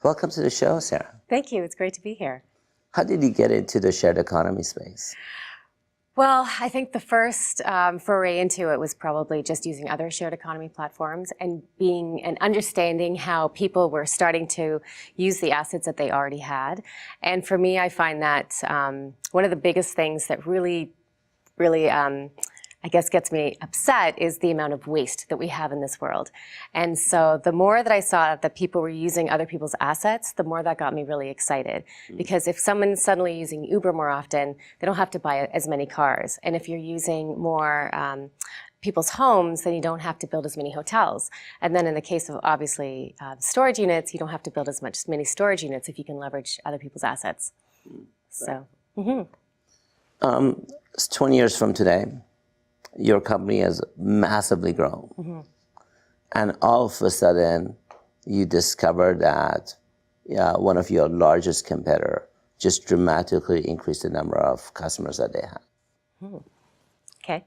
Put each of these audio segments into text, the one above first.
Welcome to the show, Sarah. Thank you. It's great to be here. How did you get into the shared economy space? Well, I think the first foray into it was probably just using other shared economy platforms and understanding how people were starting to use the assets that they already had. And for me, I find that one of the biggest things that really I guess gets me upset is the amount of waste that we have in this world. And so the more that I saw that people were using other people's assets, the more that got me really excited. Because if someone's suddenly using Uber more often, they don't have to buy as many cars. And if you're using more people's homes, then you don't have to build as many hotels. And then in the case of obviously storage units, you don't have to build as many storage units if you can leverage other people's assets. So, It's 20 years from today. Your company has massively grown. And all of a sudden, you discover that one of your largest competitor just dramatically increased the number of customers that they have. Okay.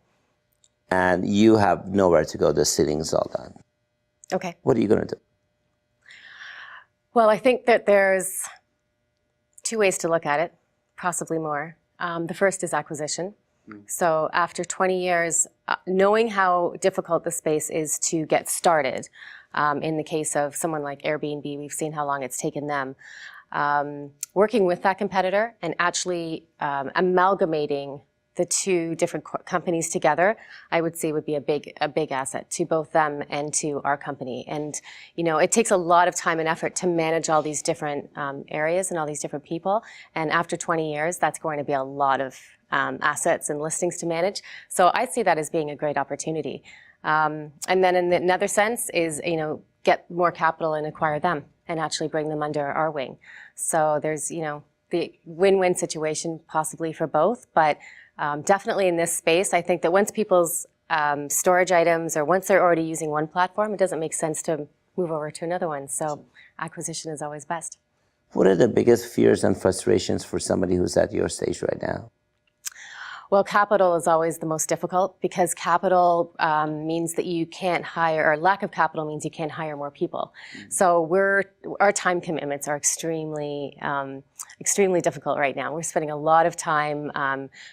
And you have nowhere to go. The ceiling's all done. Okay. What are you going to do? Well, I think that there's two ways to look at it, possibly more. The first is acquisition. So after 20 years, knowing how difficult the space is to get started, in the case of someone like Airbnb, we've seen how long it's taken them. Working with that competitor and actually amalgamating the two different companies together, I would say would be a big asset to both them and to our company. And it takes a lot of time and effort to manage all these different areas and all these different people. And after 20 years, that's going to be a lot of assets and listings to manage. So I see that as being a great opportunity. And then in another sense is, get more capital and acquire them and actually bring them under our wing. So there's, the win-win situation possibly for both, but definitely in this space, I think that once people's storage items or once they're already using one platform, it doesn't make sense to move over to another one. So acquisition is always best. What are the biggest fears and frustrations for somebody who's at your stage right now? Well, capital is always the most difficult because capital means that you can't hire, or lack of capital means you can't hire more people. So our time commitments are extremely difficult right now. We're spending a lot of time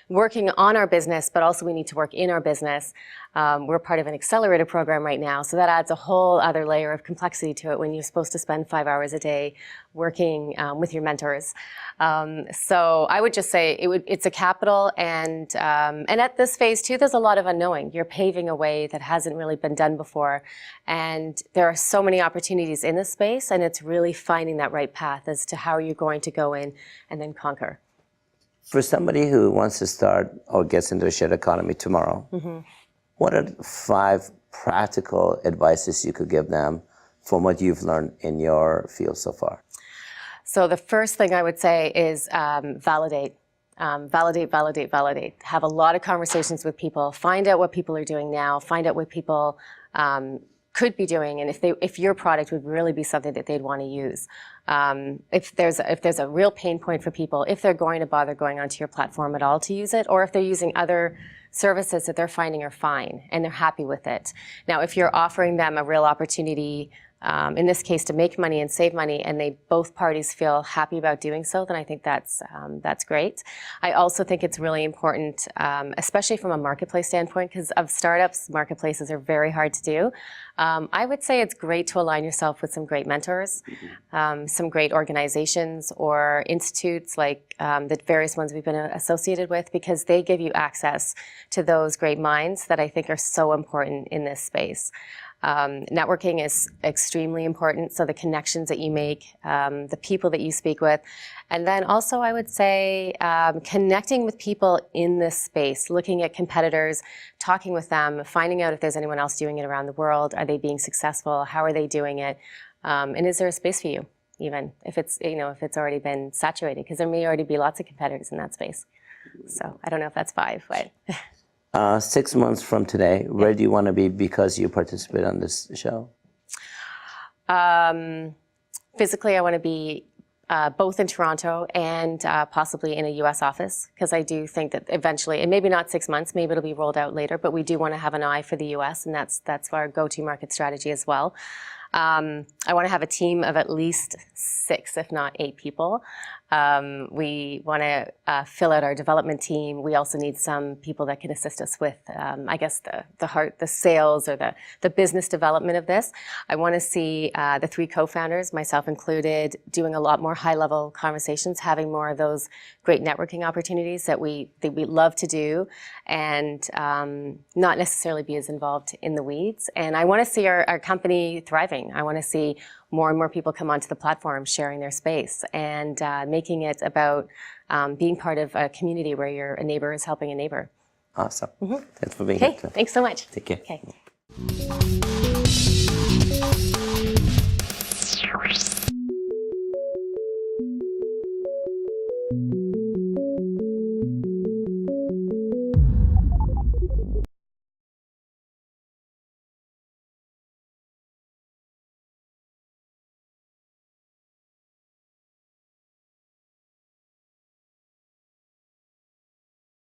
working on our business, but also we need to work in our business. We're part of an accelerator program right now, so that adds a whole other layer of complexity to it when you're supposed to spend 5 hours a day working with your mentors. So I would just say it's a capital, and at this phase too, there's a lot of unknowing. You're paving a way that hasn't really been done before, and there are so many opportunities in this space, and it's really finding that right path as to how you're going to go in and then conquer. For somebody who wants to start or gets into a shared economy tomorrow, what are 5 practical advices you could give them from what you've learned in your field so far? So the first thing I would say is validate. Validate. Have a lot of conversations with people. Find out what people are doing now. Find out what people could be doing, and if your product would really be something that they'd want to use. If there's a real pain point for people, if they're going to bother going onto your platform at all to use it, or if they're using other services that they're finding are fine and they're happy with it. Now, if you're offering them a real opportunity, in this case, to make money and save money, and both parties feel happy about doing so, then I think that's great. I also think it's really important, especially from a marketplace standpoint, because of startups, marketplaces are very hard to do. I would say it's great to align yourself with some great mentors, some great organizations or institutes like the various ones we've been associated with, because they give you access to those great minds that I think are so important in this space. Networking is extremely important, so the connections that you make, the people that you speak with, and then also I would say connecting with people in this space, looking at competitors, talking with them, finding out if there's anyone else doing it around the world. Are they being successful? How are they doing it? And is there a space for you, even if it's already been saturated? Because there may already be lots of competitors in that space. So I don't know if that's 5, but. 6 months from today, where do you want to be because you participate on this show? Physically, I want to be both in Toronto and possibly in a U.S. office, because I do think that eventually, and maybe not 6 months, maybe it'll be rolled out later, but we do want to have an eye for the U.S., and that's our go-to market strategy as well. I want to have a team of at least 6, if not 8 people. We want to fill out our development team. We also need some people that can assist us with, I guess, the sales or the business development of this. I want to see the 3 co-founders, myself included, doing a lot more high-level conversations, having more of those great networking opportunities that we love to do, and not necessarily be as involved in the weeds. And I want to see our company thriving. I want to see more and more people come onto the platform, sharing their space, and making it about being part of a community where a neighbor is helping a neighbor. Awesome. Thanks for being here. Okay, thanks so much. Take care. Okay.